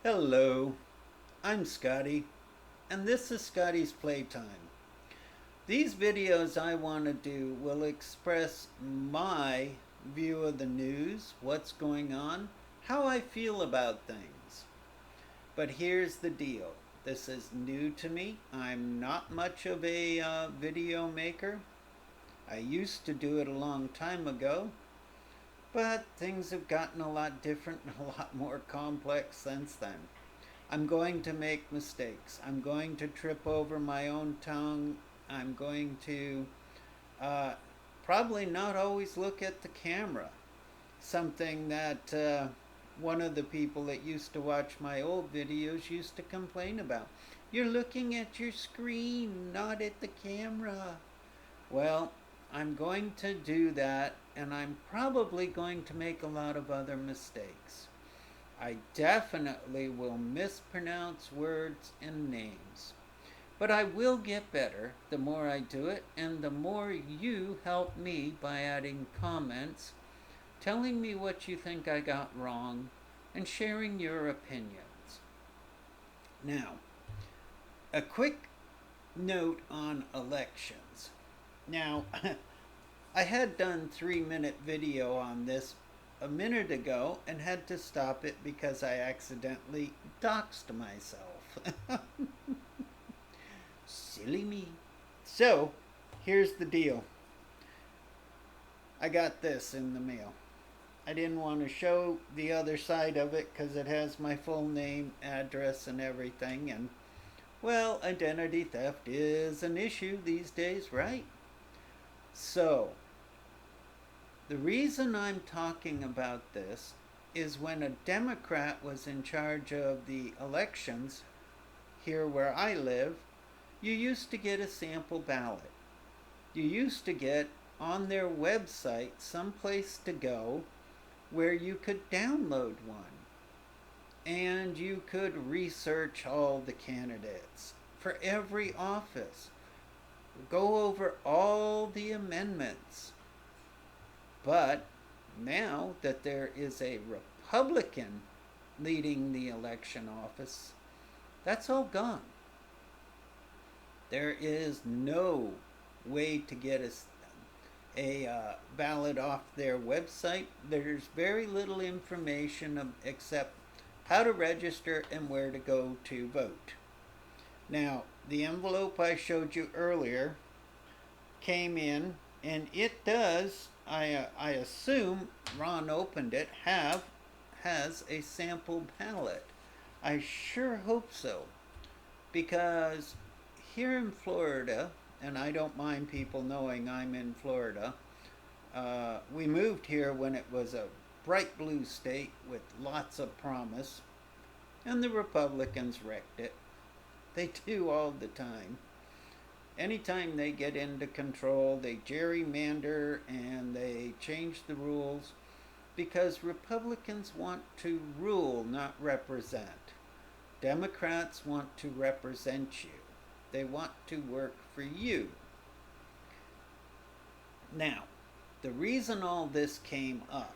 Hello, I'm Scotty, and this is Scotties Playtime. These videos I want to do will express my view of the news, what's going on, how I feel about things. But here's the deal. This is new to me. I'm not much of a video maker. I used to do it a long time ago, but things have gotten a lot different and a lot more complex since then. I'm going to make mistakes. I'm going to trip over my own tongue. I'm going to uh, probably not always look at the camera. Something that one of the people that used to watch my old videos used to complain about. You're looking at your screen, not at the camera. Well, I'm going to do that, and I'm probably going to make a lot of other mistakes. I definitely will mispronounce words and names. But I will get better the more I do it, and the more you help me by adding comments, telling me what you think I got wrong, and sharing your opinions. Now, a quick note on elections. Now, I had done 3-minute video on this a minute ago and had to stop it because I accidentally doxed myself. Silly me. So, here's the deal. I got this in the mail. I didn't want to show the other side of it because it has my full name, address, and everything. And, well, identity theft is an issue these days, right? So, the reason I'm talking about this is when a Democrat was in charge of the elections here where I live, you used to get a sample ballot. You used to get on their website someplace to go where you could download one. And you could research all the candidates for every office. Go over all the amendments. But now that there is a Republican leading the election office, that's all gone. There is no way to get a ballot off their website. There's very little information except how to register and where to go to vote. Now, the envelope I showed you earlier came in, and it does, I assume Ron opened it, has a sample ballot. I sure hope so, because here in Florida, and I don't mind people knowing I'm in Florida, we moved here when it was a bright blue state with lots of promise, and the Republicans wrecked it. They do all the time. Anytime they get into control, they gerrymander and they change the rules because Republicans want to rule, not represent. Democrats want to represent you. They want to work for you. Now, the reason all this came up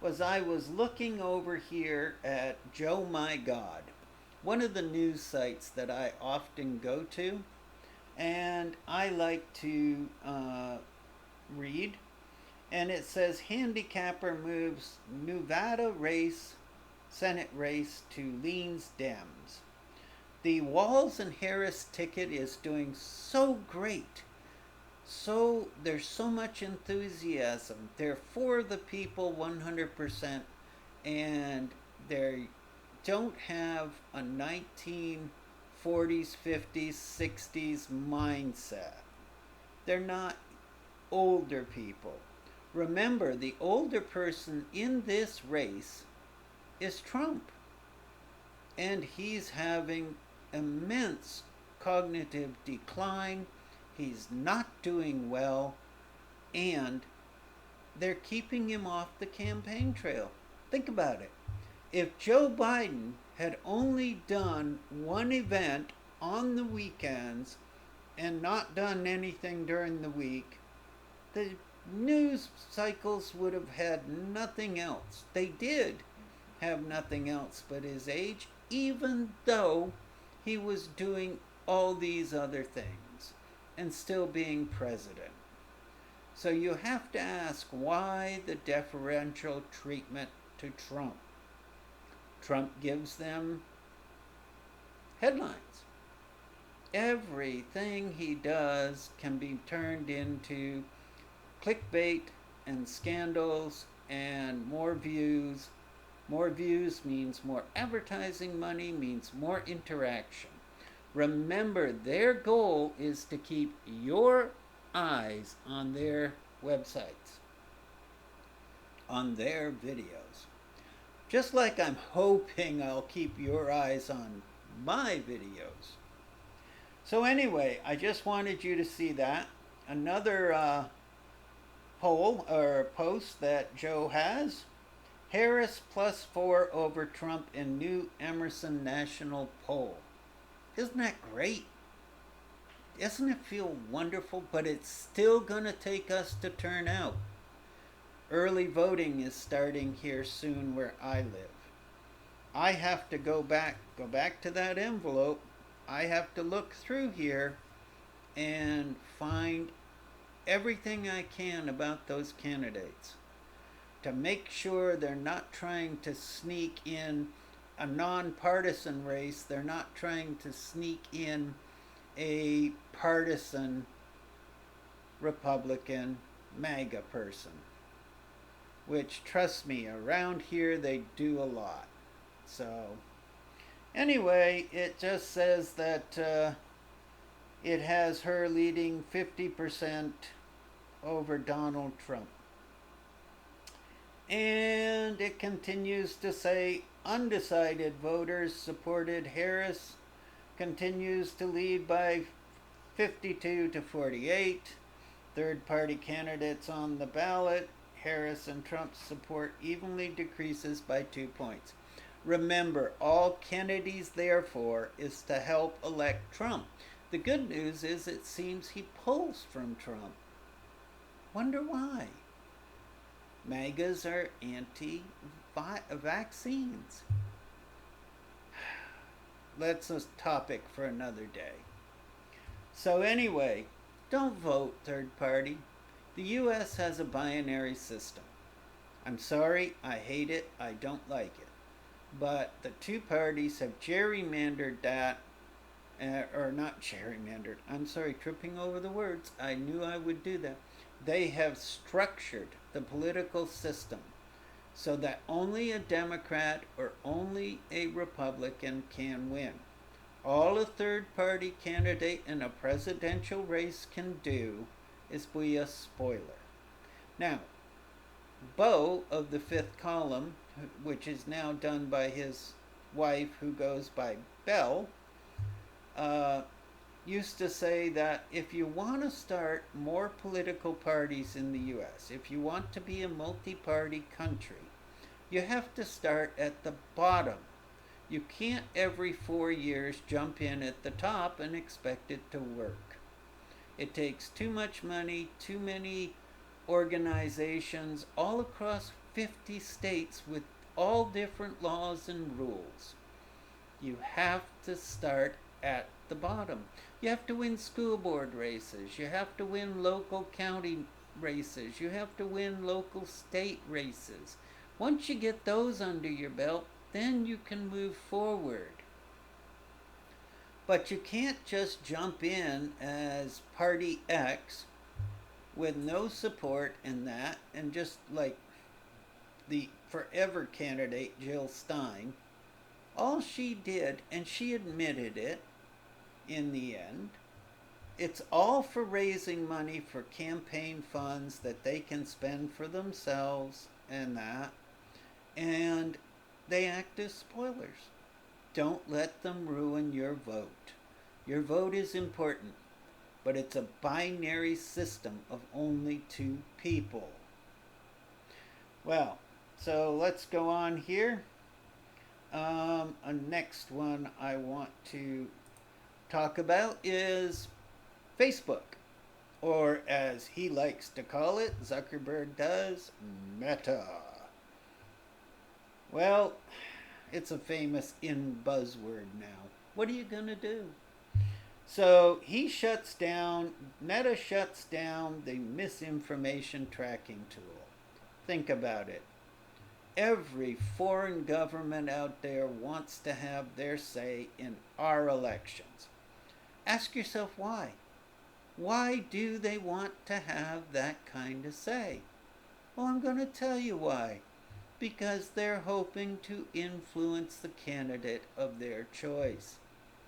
was I was looking over here at Joe My God, one of the news sites that I often go to, and I like to read, and it says handicapper moves Nevada Senate race to leans Dems. The Walz and Harris ticket is doing so great. So there's so much enthusiasm. They're for the people 100%, and they don't have a 1940s, 50s, 60s mindset. They're not older people. Remember, the older person in this race is Trump, and he's having immense cognitive decline. He's not doing well, and they're keeping him off the campaign trail. Think about it. If Joe Biden had only done one event on the weekends and not done anything during the week, the news cycles would have had nothing else. They did have nothing else but his age even though he was doing all these other things and still being president. So you have to ask, why the deferential treatment to Trump? Trump gives them headlines. Everything he does can be turned into clickbait and scandals and more views. More views means more advertising money, means more interaction. Remember, their goal is to keep your eyes on their websites, on their videos. Just like I'm hoping I'll keep your eyes on my videos. So anyway, I just wanted you to see that. Another poll or post that Joe has. Harris +4 over Trump in new Emerson National poll. Isn't that great? Doesn't it feel wonderful? But it's still going to take us to turn out. Early voting is starting here soon where I live. I have to go back to that envelope. I have to look through here and find everything I can about those candidates to make sure they're not trying to sneak in a nonpartisan race. They're not trying to sneak in a partisan Republican MAGA person, which, trust me, around here they do a lot. So anyway, it just says that it has her leading 50% over Donald Trump. And it continues to say undecided voters supported Harris, continues to lead by 52 to 48. Third-party candidates on the ballot, Harris and Trump's support evenly decreases by 2 points. Remember, all Kennedy's there for is to help elect Trump. The good news is it seems he pulls from Trump. Wonder why? MAGAs are anti-vaccines. That's a topic for another day. So anyway, don't vote third party. The U.S. has a binary system. I'm sorry, I hate it, I don't like it. But the two parties have gerrymandered that, or not gerrymandered, I'm sorry, tripping over the words. I knew I would do that. They have structured the political system so that only a Democrat or only a Republican can win. All a third-party candidate in a presidential race can do is be a spoiler. Now, Bo of the Fifth Column, which is now done by his wife, who goes by Bell, used to say that if you want to start more political parties in the U.S., if you want to be a multi-party country, you have to start at the bottom. You can't every 4 years jump in at the top and expect it to work. It takes too much money, too many organizations all across 50 states with all different laws and rules. You have to start at the bottom. You have to win school board races. You have to win local county races. You have to win local state races. Once you get those under your belt, then you can move forward. But you can't just jump in as Party X with no support in that, and just like the forever candidate Jill Stein, all she did, and she admitted it in the end, it's all for raising money for campaign funds that they can spend for themselves and that, and they act as spoilers. Don't let them ruin your vote. Your vote is important, but it's a binary system of only two people. Well, so let's go on here. A next one I want to talk about is Facebook, or as he likes to call it, Zuckerberg does, Meta. Well, It's a famous in buzzword now. What are you going to do? So he shuts down, Meta shuts down the misinformation tracking tool. Think about it. Every foreign government out there wants to have their say in our elections. Ask yourself why. Why do they want to have that kind of say? Well, I'm going to tell you why. Because they're hoping to influence the candidate of their choice,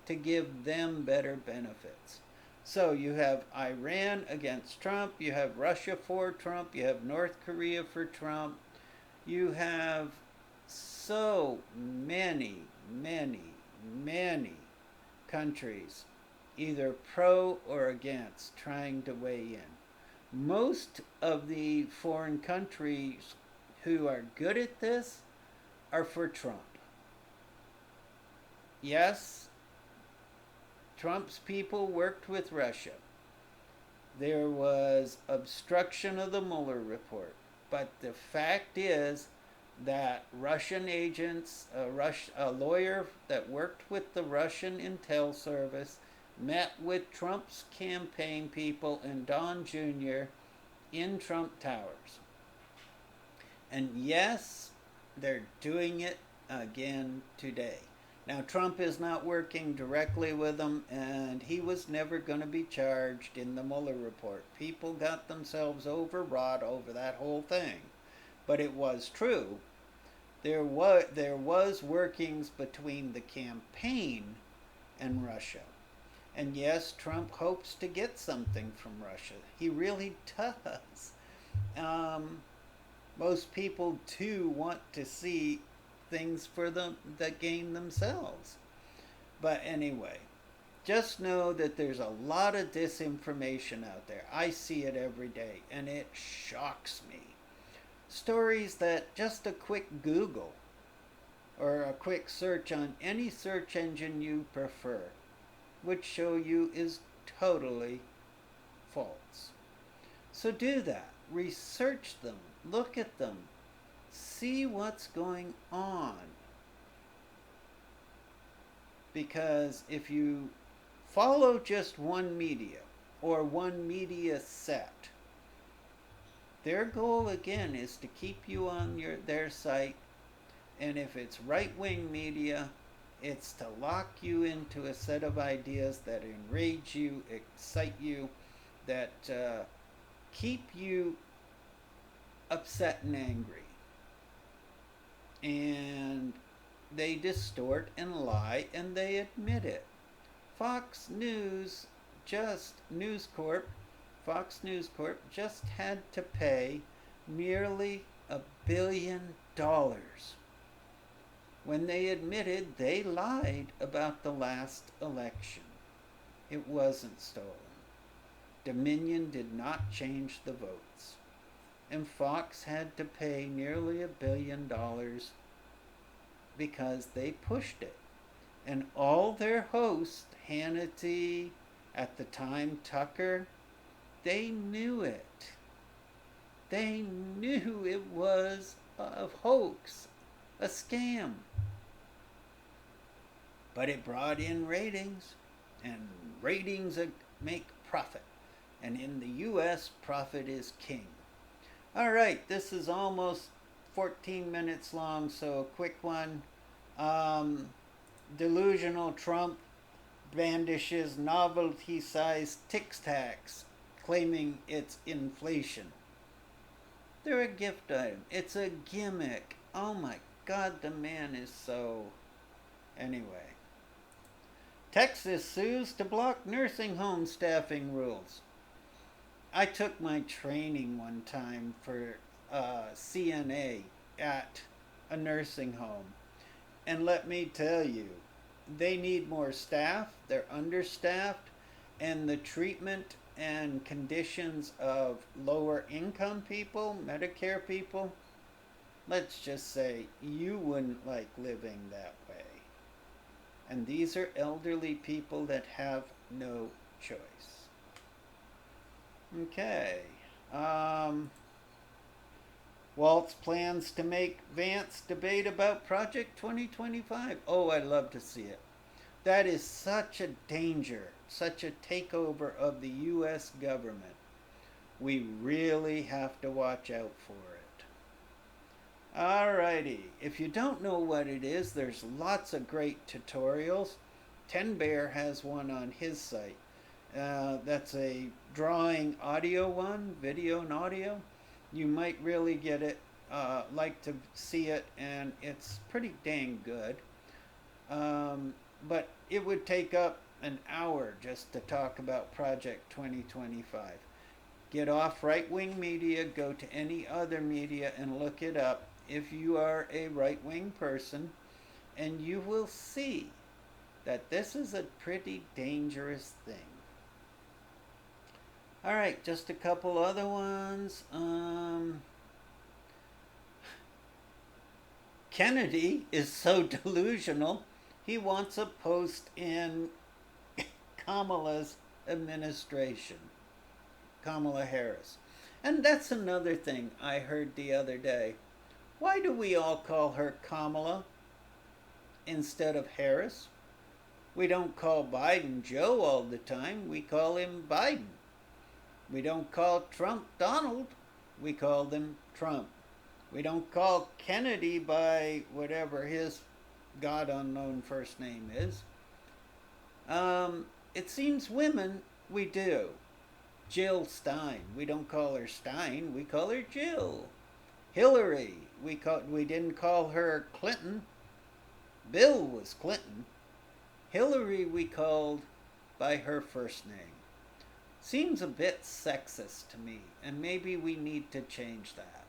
to give them better benefits. So you have Iran against Trump, you have Russia for Trump, you have North Korea for Trump, you have so many, many, many countries, either pro or against, trying to weigh in. Most of the foreign countries who are good at this are for Trump. Yes, Trump's people worked with Russia. There was obstruction of the Mueller report. But the fact is that Russian agents, a lawyer that worked with the Russian intel service, met with Trump's campaign people and Don Jr. in Trump Towers. And yes, they're doing it again today. Now, Trump is not working directly with them, and he was never going to be charged in the Mueller report. People got themselves overwrought over that whole thing. But it was true. There was workings between the campaign and Russia. And yes, Trump hopes to get something from Russia. He really does. Most people too want to see things for them that gain themselves. But anyway, just know that there's a lot of disinformation out there. I see it every day, and it shocks me. Stories that just a quick Google or a quick search on any search engine you prefer would show you is totally false. So do that. Research them. Look at them. See what's going on. Because if you follow just one media or one media set, their goal again is to keep you on their site, and if it's right-wing media, it's to lock you into a set of ideas that enrage you, excite you, that keep you upset and angry. And they distort and lie, and they admit it. Fox News Corp just had to pay nearly $1 billion when they admitted they lied about the last election. It wasn't stolen. Dominion did not change the votes. And Fox had to pay nearly $1 billion because they pushed it. And all their hosts, Hannity, at the time Tucker, they knew it. They knew it was a hoax, a scam. But it brought in ratings, and ratings make profit. And in the U.S., profit is king. All right, this is almost 14 minutes long, so a quick one. Delusional Trump brandishes novelty-sized Tic Tacs, claiming it's inflation. They're a gift item. It's a gimmick. Oh my God, the man is so... Anyway. Texas sues to block nursing home staffing rules. I took my training one time for CNA at a nursing home. And let me tell you, they need more staff, they're understaffed, and the treatment and conditions of lower income people, Medicare people, let's just say you wouldn't like living that way. And these are elderly people that have no choice. Okay. Waltz plans to make Vance debate about Project 2025. Oh, I love to see it. That is such a danger, such a takeover of the U.S. government. We really have to watch out for it. Alrighty, if you don't know what it is, there's lots of great tutorials. Ten Bear has one on his site. That's a drawing audio one, video and audio. You might really get it, like to see it, and it's pretty dang good. But it would take up an hour just to talk about Project 2025. Get off right wing media, go to any other media and look it up if you are a right wing person, and you will see that this is a pretty dangerous thing. All right, just a couple other ones. Kennedy is so delusional, he wants a post in Kamala's administration, Kamala Harris. And that's another thing I heard the other day. Why do we all call her Kamala instead of Harris? We don't call Biden Joe all the time, we call him Biden. We don't call Trump Donald, we call him Trump. We don't call Kennedy by whatever his God unknown first name is. It seems women, we do. Jill Stein, we don't call her Stein, we call her Jill. Hillary, we didn't call her Clinton. Bill was Clinton. Hillary we called by her first name. Seems a bit sexist to me, and maybe we need to change that.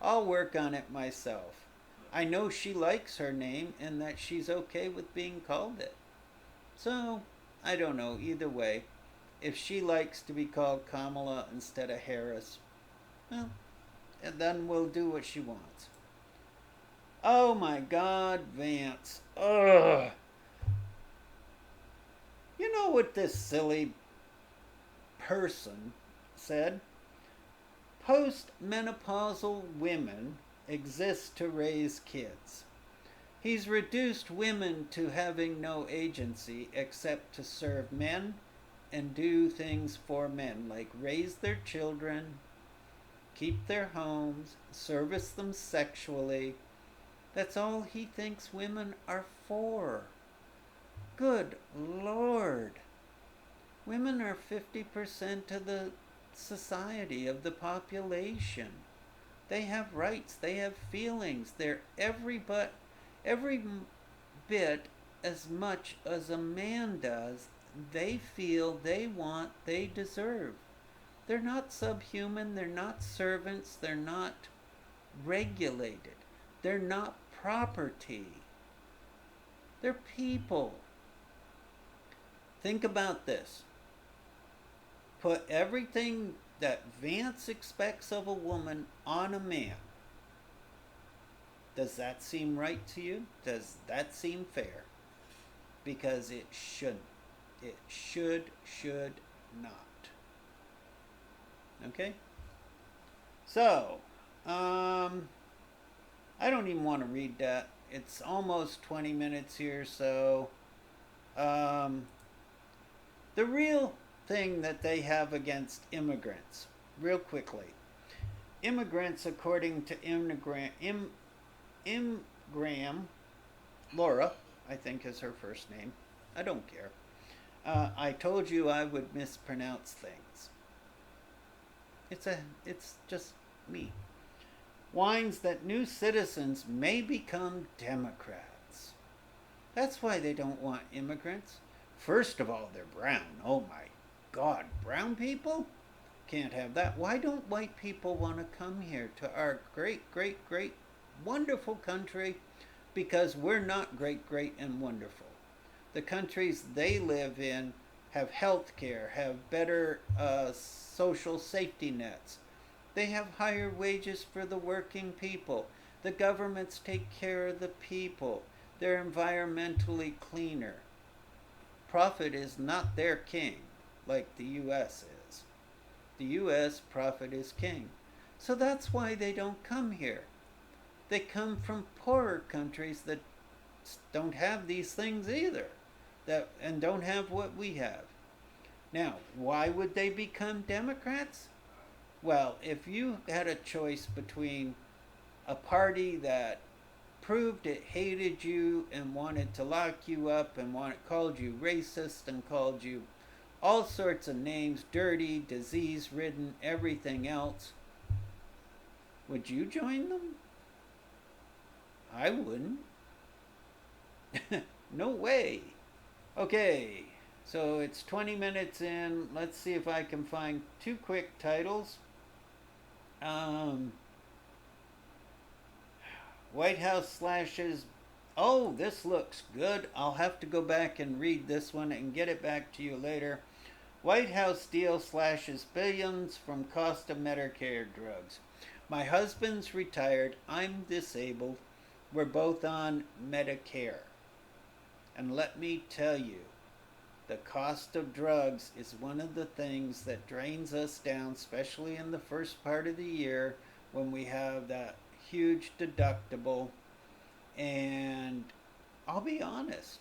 I'll work on it myself. I know she likes her name and that she's okay with being called it. So, I don't know, either way. If she likes to be called Kamala instead of Harris, well, and then we'll do what she wants. Oh my God, Vance. Ugh. You know what this silly person said? Postmenopausal women exist to raise kids. He's reduced women to having no agency except to serve men and do things for men, like raise their children, keep their homes, service them sexually. That's all he thinks women are for. Good Lord. Women are 50% of the society, of the population. They have rights, they have feelings. They're every bit as much as a man does. They feel, they want, they deserve. They're not subhuman, they're not servants, they're not regulated. They're not property. They're people. Think about this. Put everything that Vance expects of a woman on a man. Does that seem right to you? Does that seem fair? Because it shouldn't. It should not. Okay? So, I don't even want to read that. It's almost 20 minutes here, so the real thing that they have against immigrants, real quickly. Immigrants, according to Graham, Laura, I think is her first name. I don't care. I told you I would mispronounce things. It's just me. Whines that new citizens may become Democrats. That's why they don't want immigrants. First of all, they're brown. Oh my God, brown people? Can't have that. Why don't white people want to come here to our great, wonderful country? Because we're not great, and wonderful. The countries they live in have health care, have better social safety nets. They have higher wages for the working people. The governments take care of the people. They're environmentally cleaner. Profit is not their king, like the U.S. is. The U.S. profit is king. So that's why they don't come here. They come from poorer countries that don't have these things either, and don't have what we have. Now, why would they become Democrats? Well, if you had a choice between a party that proved it hated you and wanted to lock you up and called you racist and called you all sorts of names, dirty, disease ridden, everything else, would you join them? I wouldn't. No way. Okay, so it's 20 minutes in. Let's see if I can find two quick titles. White House slashes. Oh, this looks good. I'll have to go back and read this one and get it back to you later. White House deal slashes billions from cost of Medicare drugs. My husband's retired. I'm disabled. We're both on Medicare. And let me tell you, the cost of drugs is one of the things that drains us down, especially in the first part of the year when we have that huge deductible. And I'll be honest,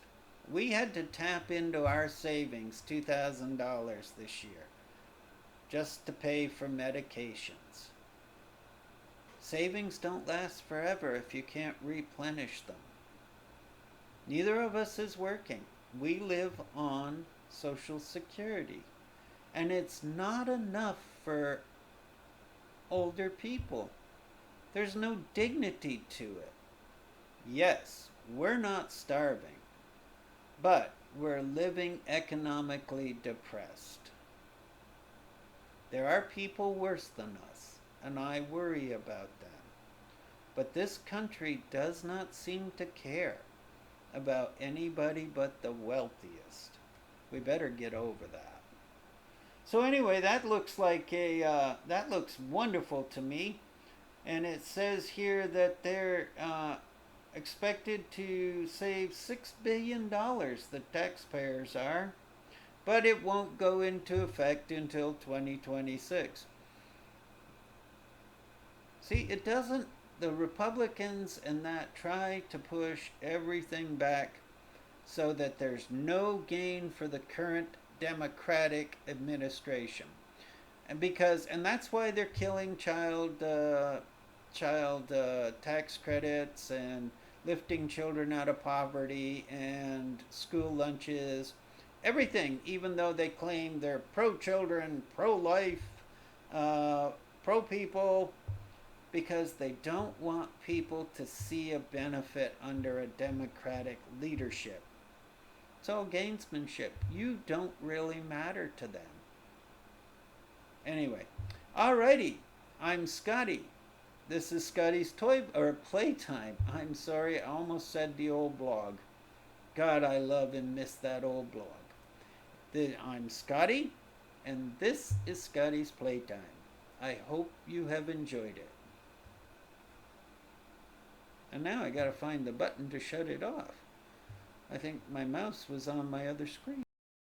we had to tap into our savings $2,000 this year just to pay for medications. Savings don't last forever if you can't replenish them. Neither of us is working. We live on Social Security. And it's not enough for older people. There's no dignity to it. Yes, we're not starving, but we're living economically depressed. There are people worse than us, and I worry about them. But this country does not seem to care about anybody but the wealthiest. We better get over that. So anyway, that looks like that looks wonderful to me. And it says here that they're expected to save $6 billion, the taxpayers are, but it won't go into effect until 2026. See, it doesn't, the Republicans and that try to push everything back so that there's no gain for the current Democratic administration. And that's why they're killing child tax credits and lifting children out of poverty and school lunches, everything, even though they claim they're pro-children, pro-life, pro-people, because they don't want people to see a benefit under a Democratic leadership. It's all gamesmanship. You don't really matter to them. Anyway, alrighty, I'm Scotty. This is Scotty's Playtime. I'm sorry, I almost said the old blog. God, I love and miss that old blog. I'm Scotty, and this is Scotty's Playtime. I hope you have enjoyed it. And now I gotta find the button to shut it off. I think my mouse was on my other screen.